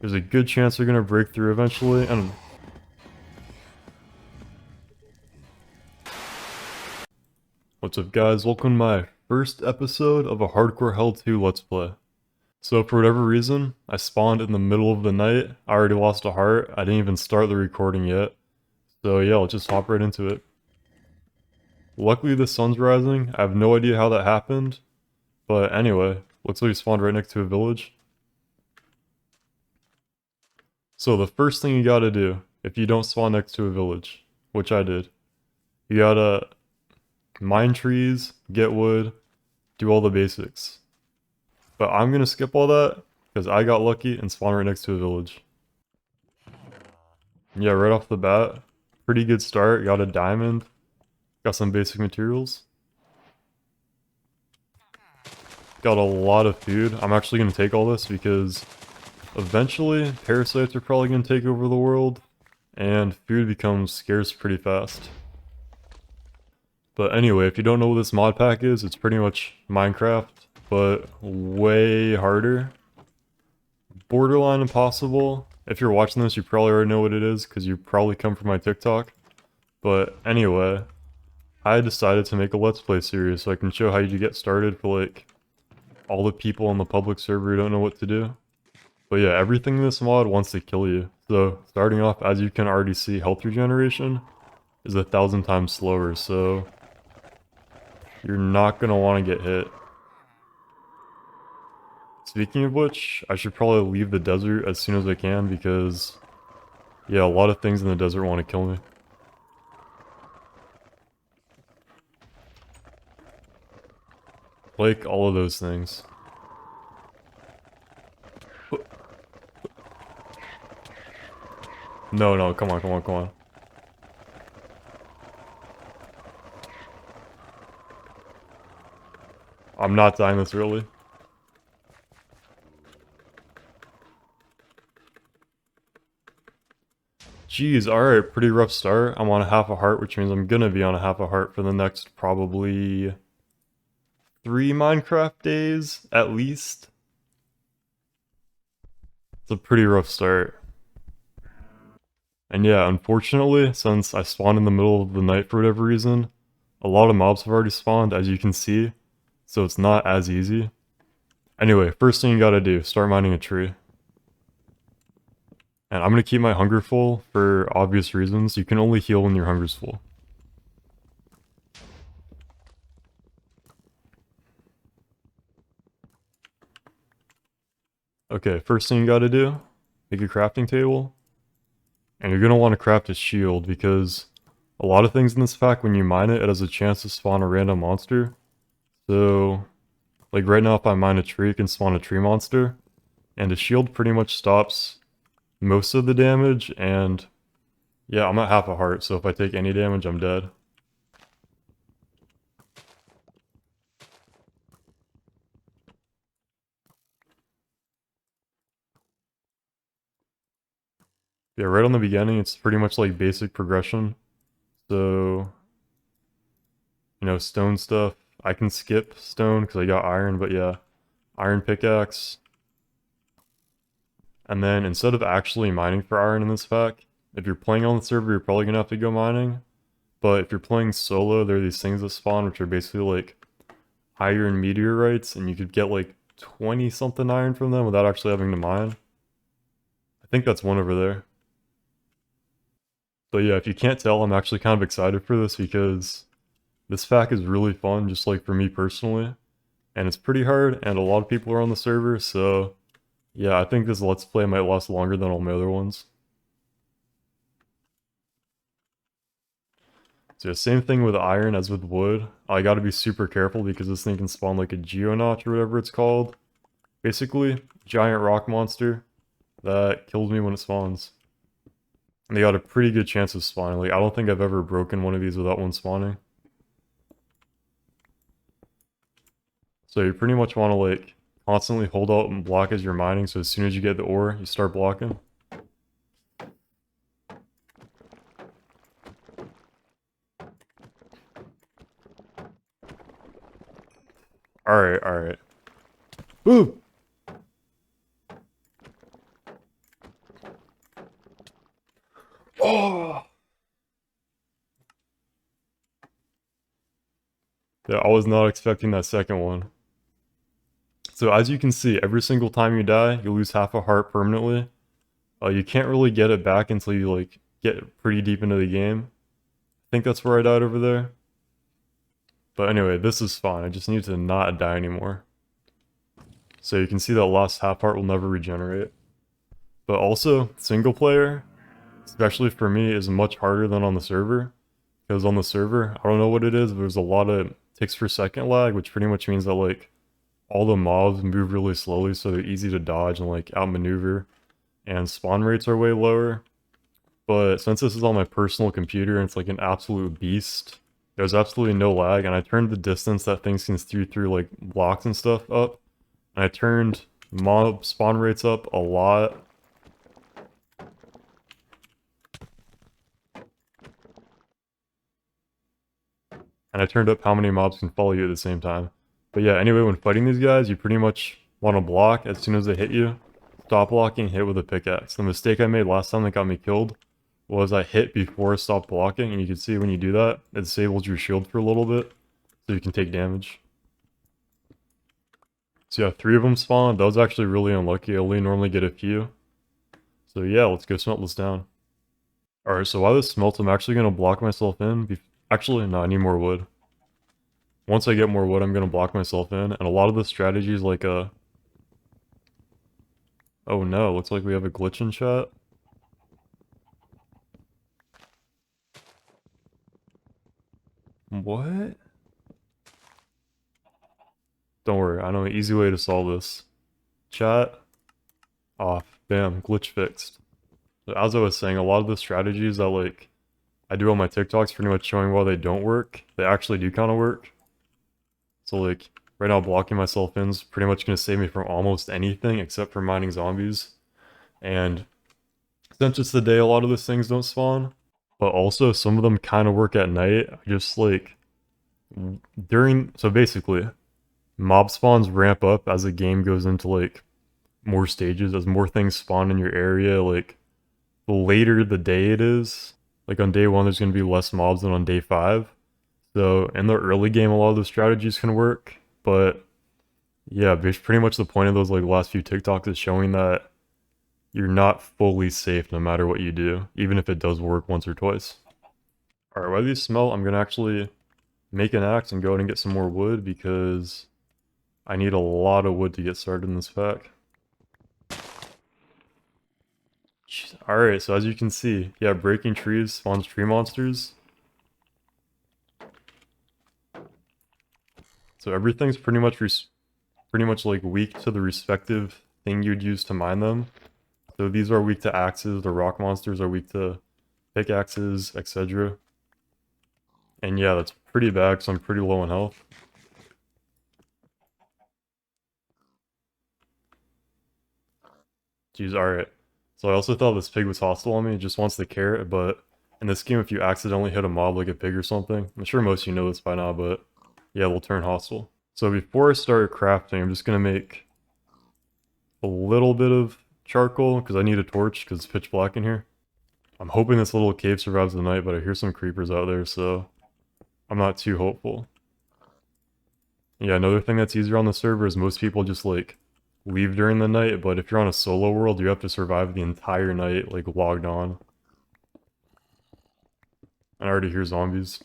There's a good chance they're gonna break through eventually, and what's up guys, welcome to my first episode of a Hardcore Hell 2 Let's Play. So for whatever reason, I spawned in the middle of the night, I already lost a heart, I didn't even start the recording yet. So yeah, let's just hop right into it. Luckily the sun's rising, I have no idea how that happened, but anyway, looks like we spawned right next to a village. So the first thing you gotta do, if you don't spawn next to a village, which I did, you gotta mine trees, get wood, do all the basics. But I'm gonna skip all that, because I got lucky and spawned right next to a village. Yeah, right off the bat, pretty good start, got a diamond, got some basic materials. Got a lot of food. I'm actually gonna take all this because eventually parasites are probably gonna take over the world, and food becomes scarce pretty fast. But anyway, if you don't know what this mod pack is, it's pretty much Minecraft, but way harder. Borderline impossible. If you're watching this, you probably already know what it is, because you probably come from my TikTok. But anyway, I decided to make a Let's Play series so I can show how you get started for like all the people on the public server who don't know what to do. But yeah, everything in this mod wants to kill you. So starting off, as you can already see, health regeneration is 1,000 times slower, so you're not gonna want to get hit. Speaking of which, I should probably leave the desert as soon as I can because, yeah, a lot of things in the desert want to kill me. Like all of those things. No, come on. I'm not dying this early. Jeez, alright, pretty rough start. I'm on a half a heart, which means I'm gonna be on a half a heart for the next probably 3 Minecraft days, at least. It's a pretty rough start. And yeah, unfortunately, since I spawned in the middle of the night for whatever reason, a lot of mobs have already spawned, as you can see, so it's not as easy. Anyway, first thing you gotta do, start mining a tree. And I'm gonna keep my hunger full for obvious reasons. You can only heal when your hunger's full. Okay, first thing you gotta do, make a crafting table. And you're gonna want to craft a shield because a lot of things in this pack, when you mine it, it has a chance to spawn a random monster. So, like right now if I mine a tree, it can spawn a tree monster. And a shield pretty much stops most of the damage, and yeah, I'm at half a heart, so if I take any damage, I'm dead. Yeah, right on the beginning, it's pretty much like basic progression. So, you know, stone stuff. I can skip stone because I got iron, but yeah, iron pickaxe. And then instead of actually mining for iron in this pack, if you're playing on the server, you're probably gonna have to go mining. But if you're playing solo, there are these things that spawn, which are basically like iron meteorites, and you could get like 20 something iron from them without actually having to mine. I think that's one over there. So yeah, if you can't tell, I'm actually kind of excited for this because this pack is really fun, just like for me personally. And it's pretty hard, and a lot of people are on the server, so yeah, I think this Let's Play might last longer than all my other ones. So yeah, same thing with iron as with wood. I gotta be super careful because this thing can spawn like a geonotch or whatever it's called. Basically, giant rock monster that kills me when it spawns. And they got a pretty good chance of spawning. Like, I don't think I've ever broken one of these without one spawning. So you pretty much want to like constantly hold out and block as you're mining, so as soon as you get the ore, you start blocking. Alright. Ooh! Oh! Yeah, I was not expecting that second one. So as you can see, every single time you die, you lose half a heart permanently. You can't really get it back until you like get pretty deep into the game. I think that's where I died over there. But anyway, this is fine. I just need to not die anymore. So you can see that last half heart will never regenerate. But also, single player, especially for me, is much harder than on the server. Because on the server, I don't know what it is, but there's a lot of ticks per second lag, which pretty much means that like all the mobs move really slowly, so they're easy to dodge and like outmaneuver. And spawn rates are way lower. But since this is on my personal computer and it's like an absolute beast, there's absolutely no lag, and I turned the distance that things can see through like blocks and stuff up. And I turned mob spawn rates up a lot. And I turned up how many mobs can follow you at the same time. But yeah, anyway, when fighting these guys, you pretty much want to block as soon as they hit you. Stop blocking, hit with a pickaxe. The mistake I made last time that got me killed was I hit before I stopped blocking, and you can see when you do that, it disables your shield for a little bit, so you can take damage. So yeah, 3 of them spawned. That was actually really unlucky. I only normally get a few. So yeah, let's go smelt this down. Alright, so while this smelts, I'm actually going to block myself in. Actually, no, I need more wood. Once I get more wood, I'm going to block myself in. And a lot of the strategies like oh no, looks like we have a glitch in chat. What? Don't worry, I know an easy way to solve this. Chat off. Bam, glitch fixed. So as I was saying, a lot of the strategies that like I do on my TikToks pretty much showing why they don't work, they actually do kind of work. So like right now blocking myself in is pretty much going to save me from almost anything except for mining zombies. And since it's the day, a lot of those things don't spawn. But also some of them kind of work at night. Just like so basically mob spawns ramp up as the game goes into like more stages, as more things spawn in your area. Like the later the day it is, like on day 1 there's going to be less mobs than on day 5. So in the early game a lot of those strategies can work, but yeah, pretty much the point of those like last few TikToks is showing that you're not fully safe no matter what you do, even if it does work once or twice. Alright, while these smelt, I'm gonna actually make an axe and go out and get some more wood because I need a lot of wood to get started in this pack. Alright, so as you can see, yeah, breaking trees spawns tree monsters. So everything's pretty much like weak to the respective thing you'd use to mine them. So these are weak to axes, the rock monsters are weak to pickaxes, etc. And yeah, that's pretty bad because I'm pretty low in health. Jeez, alright. So I also thought this pig was hostile on me, it just wants the carrot, but in this game if you accidentally hit a mob like a pig or something, I'm sure most of you know this by now, but yeah, they'll turn hostile. So before I start crafting, I'm just gonna make a little bit of charcoal, because I need a torch, because it's pitch black in here. I'm hoping this little cave survives the night, but I hear some creepers out there, so I'm not too hopeful. Yeah, another thing that's easier on the server is most people just, like, leave during the night, but if you're on a solo world, you have to survive the entire night, like, logged on. I already hear zombies.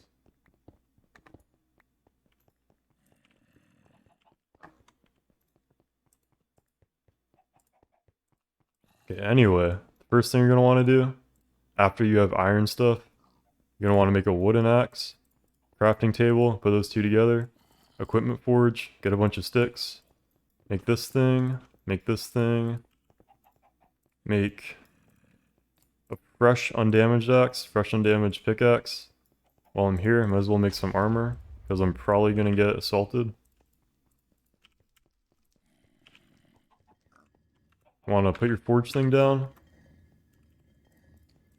Okay, anyway, the first thing you're gonna want to do, after you have iron stuff, you're gonna want to make a wooden axe, crafting table, put those two together, equipment forge, get a bunch of sticks, make this thing, make this thing, make a fresh undamaged axe, fresh undamaged pickaxe. While I'm here, I might as well make some armor, because I'm probably gonna get assaulted. Want to put your forge thing down,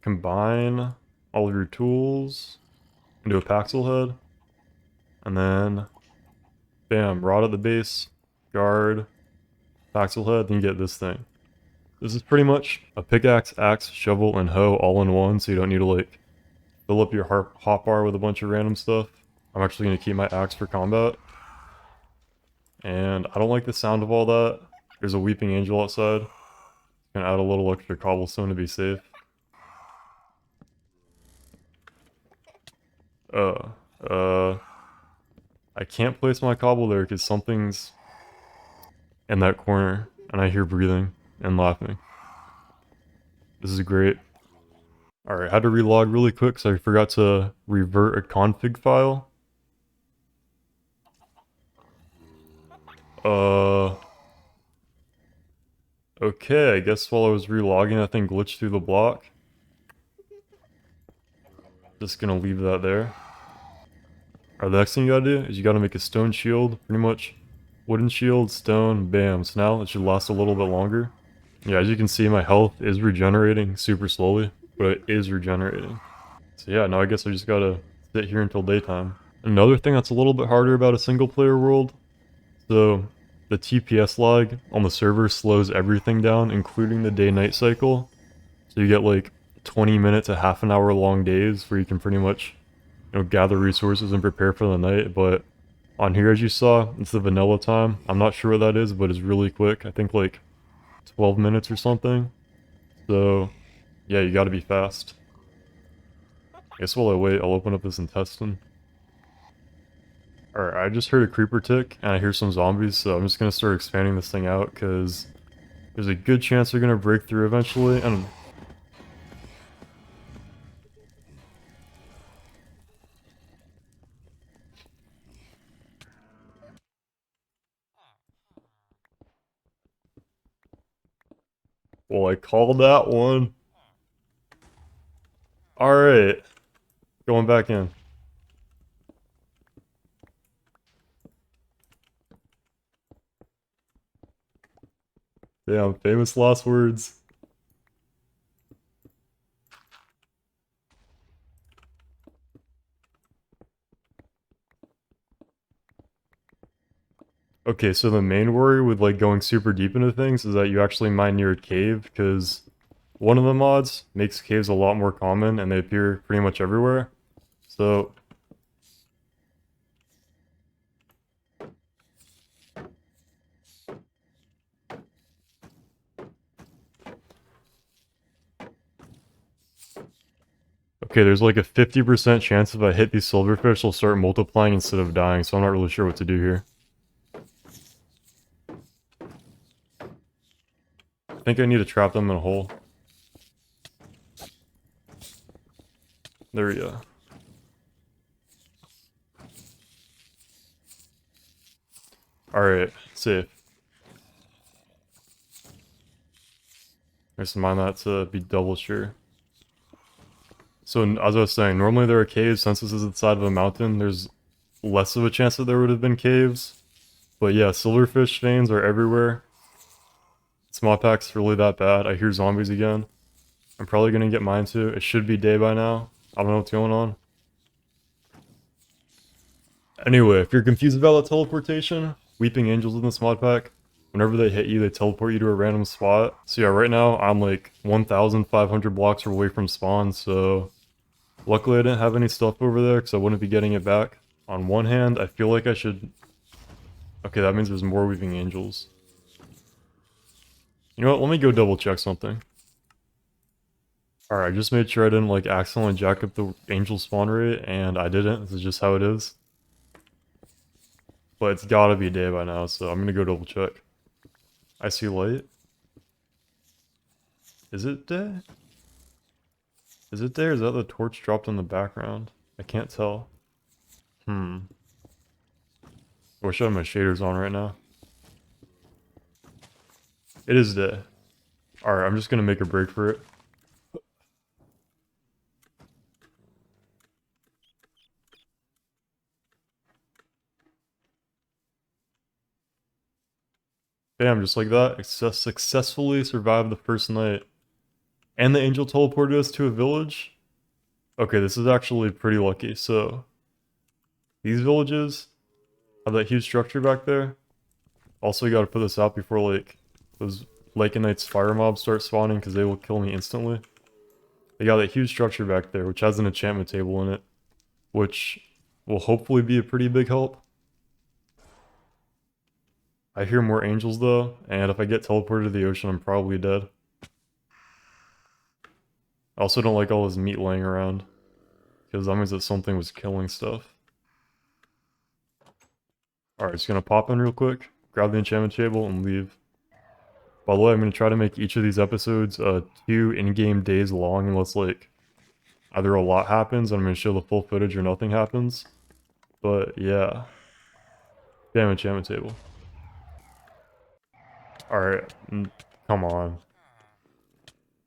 combine all of your tools into a paxl head, and then bam, rod at the base, guard, paxl head, then you get this thing. This is pretty much a pickaxe, axe, shovel, and hoe all in one, so you don't need to like fill up your hotbar with a bunch of random stuff. I'm actually going to keep my axe for combat. And I don't like the sound of all that. There's a weeping angel outside. Gonna add a little extra cobblestone to be safe. Uh, uh, I can't place my cobble there because something's in that corner, and I hear breathing and laughing. This is great. Alright, I had to relog really quick because I forgot to revert a config file. Okay, I guess while I was relogging, that thing glitched through the block. Just gonna leave that there. Alright, the next thing you gotta do is you gotta make a stone shield, pretty much. Wooden shield, stone, bam. So now it should last a little bit longer. Yeah, as you can see, my health is regenerating super slowly, but it is regenerating. So yeah, now I guess I just gotta sit here until daytime. Another thing that's a little bit harder about a single player world, so the TPS lag on the server slows everything down, including the day-night cycle. So you get like 20 minute to half an hour long days where you can pretty much, gather resources and prepare for the night. But on here, as you saw, it's the vanilla time. I'm not sure what that is, but it's really quick. I think like 12 minutes or something. So yeah, you gotta be fast. I guess while I wait, I'll open up this intestine. Alright, I just heard a creeper tick, and I hear some zombies, so I'm just gonna start expanding this thing out, because there's a good chance they're gonna break through eventually, and... Well, I called that one. Alright, going back in. Damn, famous last words. Okay, so the main worry with like going super deep into things is that you actually mine near a cave, because one of the mods makes caves a lot more common and they appear pretty much everywhere. So okay, there's like a 50% chance if I hit these silverfish, they'll start multiplying instead of dying, so I'm not really sure what to do here. I think I need to trap them in a hole. There we go. Alright, safe. I just mine that to be double sure. So, as I was saying, normally there are caves. Since this is the side of a mountain, there's less of a chance that there would have been caves. But yeah, silverfish veins are everywhere. Small pack's really that bad. I hear zombies again. I'm probably gonna get mine too. It should be day by now. I don't know what's going on. Anyway, if you're confused about that teleportation, Weeping Angels in this mod pack, whenever they hit you, they teleport you to a random spot. So yeah, right now I'm like 1,500 blocks away from spawn, so luckily I didn't have any stuff over there because I wouldn't be getting it back. On one hand, I feel like I should... Okay, that means there's more Weeping Angels. You know what, let me go double check something. Alright, I just made sure I didn't like accidentally jack up the angel spawn rate, and I didn't. This is just how it is. But it's gotta be day by now, so I'm gonna go double check. I see light. Is it day? Is it day or is that the torch dropped in the background? I can't tell. I wish I had my shaders on right now. It is day. Alright, I'm just gonna make a break for it. Damn, just like that, successfully survived the first night. And the angel teleported us to a village? Okay, this is actually pretty lucky. So, these villages have that huge structure back there. Also, you gotta put this out before, like, those Lycanite's fire mobs start spawning because they will kill me instantly. They got that huge structure back there, which has an enchantment table in it, which will hopefully be a pretty big help. I hear more angels though, and if I get teleported to the ocean, I'm probably dead. I also don't like all this meat laying around, because that means that something was killing stuff. Alright, just gonna pop in real quick, grab the enchantment table, and leave. By the way, I'm gonna try to make each of these episodes 2 in-game days long unless like either a lot happens and I'm gonna show the full footage or nothing happens. But yeah. Damn enchantment table. Alright, come on.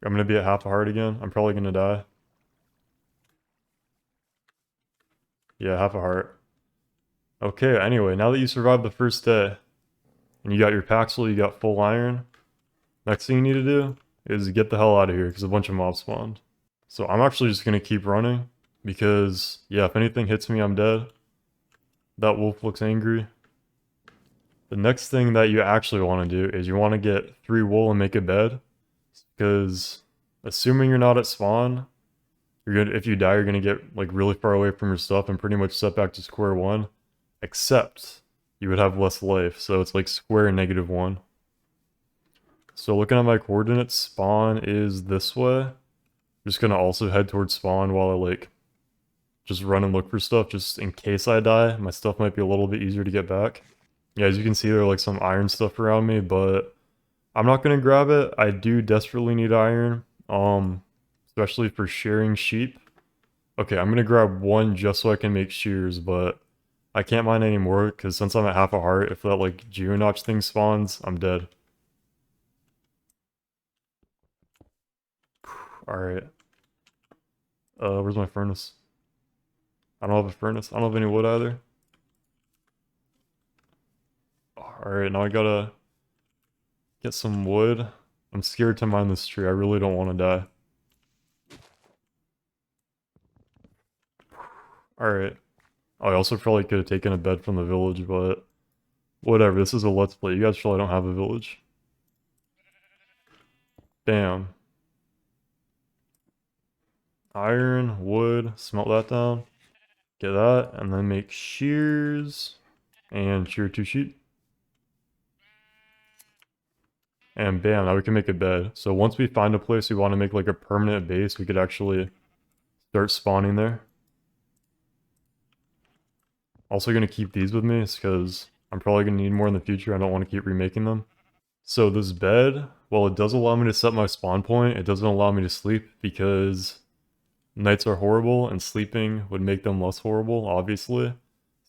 I'm gonna be at half a heart again. I'm probably gonna die. Yeah, half a heart. Okay, anyway, now that you survived the first day, and you got your paxl, you got full iron, next thing you need to do is get the hell out of here, because a bunch of mobs spawned. So I'm actually just gonna keep running, because, yeah, if anything hits me, I'm dead. That wolf looks angry. The next thing that you actually want to do is you want to get 3 wool and make a bed, because assuming you're not at spawn, if you die, you're gonna get like really far away from your stuff and pretty much set back to square one, except you would have less life, so it's like square -1. So looking at my coordinates, spawn is this way. I'm just gonna also head towards spawn while I like just run and look for stuff, just in case I die. My stuff might be a little bit easier to get back. Yeah, as you can see, there are like some iron stuff around me, but I'm not gonna grab it. I do desperately need iron, especially for shearing sheep. Okay, I'm gonna grab 1 just so I can make shears, but I can't mine anymore because since I'm at half a heart, if that like geonotch thing spawns, I'm dead. Alright. Where's my furnace? I don't have a furnace. I don't have any wood either. Alright, now I gotta get some wood. I'm scared to mine this tree. I really don't want to die. Alright. Oh, I also probably could have taken a bed from the village, but whatever. This is a let's play. You guys probably don't have a village. Damn. Iron, wood, smelt that down. Get that, and then make shears. And shear 2 sheep. And bam, now we can make a bed. So once we find a place we want to make like a permanent base, we could actually start spawning there. Also gonna keep these with me because I'm probably gonna need more in the future. I don't want to keep remaking them. So this bed, well, it does allow me to set my spawn point. It doesn't allow me to sleep because nights are horrible and sleeping would make them less horrible, obviously.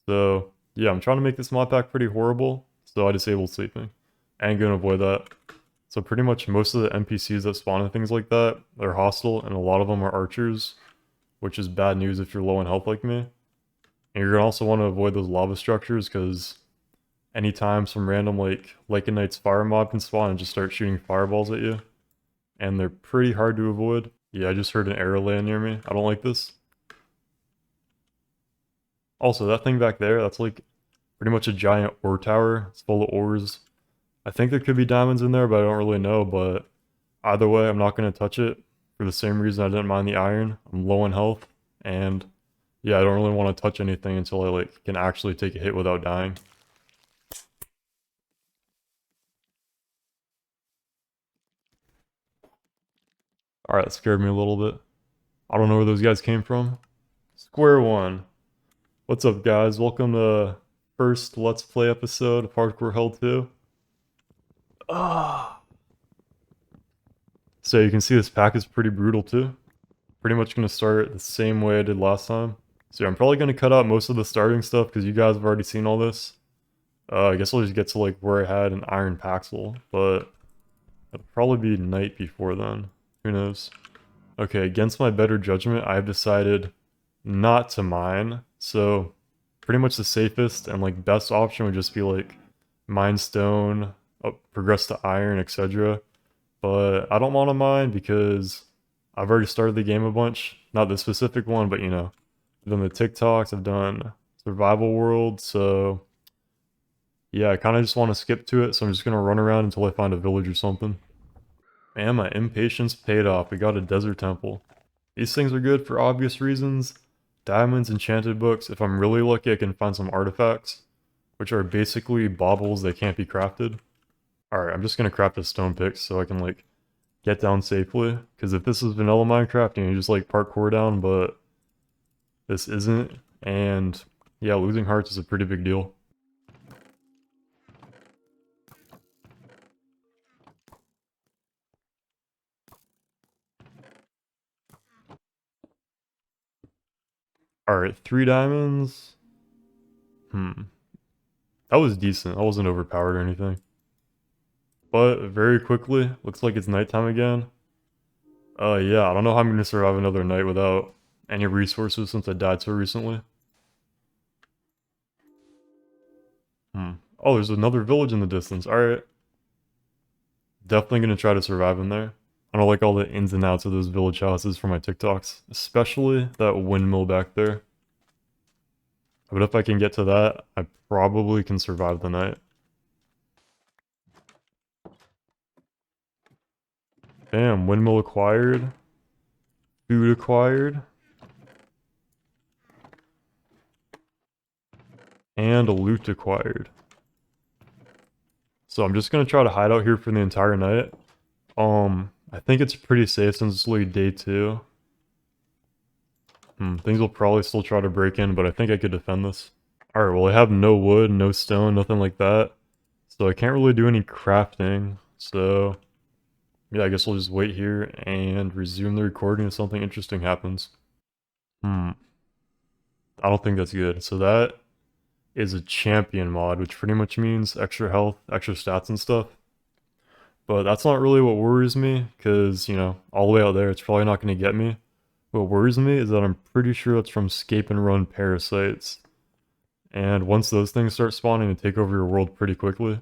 So yeah, I'm trying to make this mod pack pretty horrible, so I disabled sleeping. And gonna avoid that. So pretty much most of the NPCs that spawn and things like that, they're hostile, and a lot of them are archers, which is bad news if you're low in health like me. And you're gonna also want to avoid those lava structures, because anytime some random like Lycanite's fire mob can spawn and just start shooting fireballs at you. And they're pretty hard to avoid. Yeah, I just heard an arrow land near me. I don't like this. Also, that thing back there, that's like pretty much a giant ore tower. It's full of ores. I think there could be diamonds in there, but I don't really know. But either way, I'm not going to touch it for the same reason I didn't mind the iron. I'm low in health, and yeah, I don't really want to touch anything until I like can actually take a hit without dying. Alright, that scared me a little bit. I don't know where those guys came from. Square one. What's up, guys? Welcome to first Let's Play episode of Hardcore Hell 2. Ah. So you can see this pack is pretty brutal too. Pretty much going to start the same way I did last time. So I'm probably going to cut out most of the starting stuff because you guys have already seen all this. I guess I'll just get to like where I had an iron paxl, but it'll probably be night before then. Who knows? Okay, against my better judgment, I've decided not to mine. So pretty much the safest and like best option would just be like mine stone, progress to iron, etc. But I don't want to mine because I've already started the game a bunch. Not this specific one, but you know, I've done the TikToks, I've done survival world, so yeah, I kind of just want to skip to it, so I'm just going to run around until I find a village or something. Man, my impatience paid off. We got a desert temple. These things are good for obvious reasons. Diamonds, enchanted books. If I'm really lucky, I can find some artifacts, which are basically baubles that can't be crafted. Alright, I'm just gonna craft a stone pick so I can, like, get down safely. Because if this is vanilla Minecraft, you just, like, parkour down, but this isn't. And, yeah, losing hearts is a pretty big deal. Alright, 3 diamonds. That was decent. I wasn't overpowered or anything. But very quickly, looks like it's nighttime again. Yeah, I don't know how I'm gonna survive another night without any resources since I died so recently. Oh, there's another village in the distance. Alright. Definitely gonna try to survive in there. I don't like all the ins and outs of those village houses from my TikToks. Especially that windmill back there. But if I can get to that, I probably can survive the night. Damn, windmill acquired. Food acquired. And a loot acquired. So I'm just gonna try to hide out here for the entire night. I think it's pretty safe since it's literally day 2. Things will probably still try to break in, but I think I could defend this. Alright, well I have no wood, no stone, nothing like that. So I can't really do any crafting. So, yeah, I guess we'll just wait here and resume the recording if something interesting happens. I don't think that's good. So that is a champion mod, which pretty much means extra health, extra stats and stuff. But that's not really what worries me, because, you know, all the way out there, it's probably not going to get me. What worries me is that I'm pretty sure it's from escape and run parasites. And once those things start spawning and take over your world pretty quickly,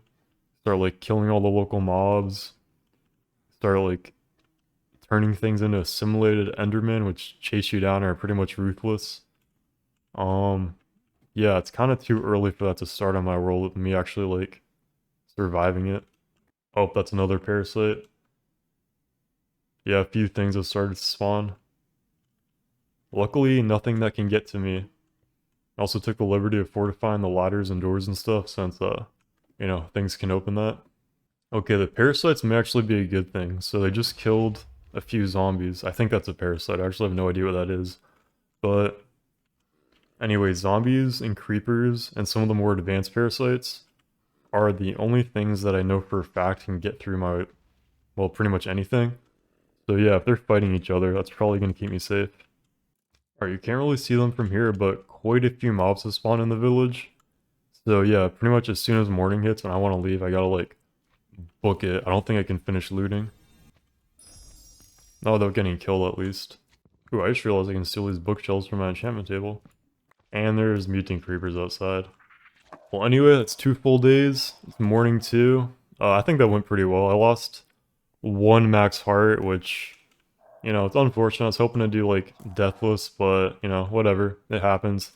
start, like, killing all the local mobs, start, like, turning things into a simulated Enderman, which chase you down and are pretty much ruthless. Yeah, it's kind of too early for that to start on my world with me actually, like, surviving it. Oh, that's another parasite. Yeah, a few things have started to spawn. Luckily, nothing that can get to me. I also took the liberty of fortifying the ladders and doors and stuff since, you know, things can open that. Okay, the parasites may actually be a good thing. So they just killed a few zombies. I think that's a parasite. I actually have no idea what that is. But anyway, zombies and creepers and some of the more advanced parasites are the only things that I know for a fact can get through my, well, pretty much anything. So yeah, if they're fighting each other, that's probably going to keep me safe. Alright, you can't really see them from here, but quite a few mobs have spawned in the village. So yeah, pretty much as soon as morning hits and I want to leave, I gotta, like, book it. I don't think I can finish looting. Not without getting killed, at least. Ooh, I just realized I can steal these bookshelves from my enchantment table. And there's mutant creepers outside. Well, anyway, that's 2 full days. It's morning 2. I think that went pretty well. I lost 1 max heart, which, you know, it's unfortunate. I was hoping to do, like, deathless, but, you know, whatever. It happens.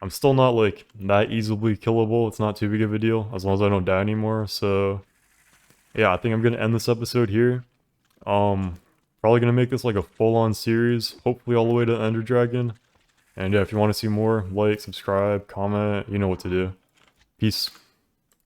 I'm still not, like, that easily killable. It's not too big of a deal, as long as I don't die anymore. So, yeah, I think I'm gonna end this episode here. Probably gonna make this, like, a full-on series, hopefully all the way to Ender Dragon. And yeah, if you want to see more, like, subscribe, comment, you know what to do. Peace.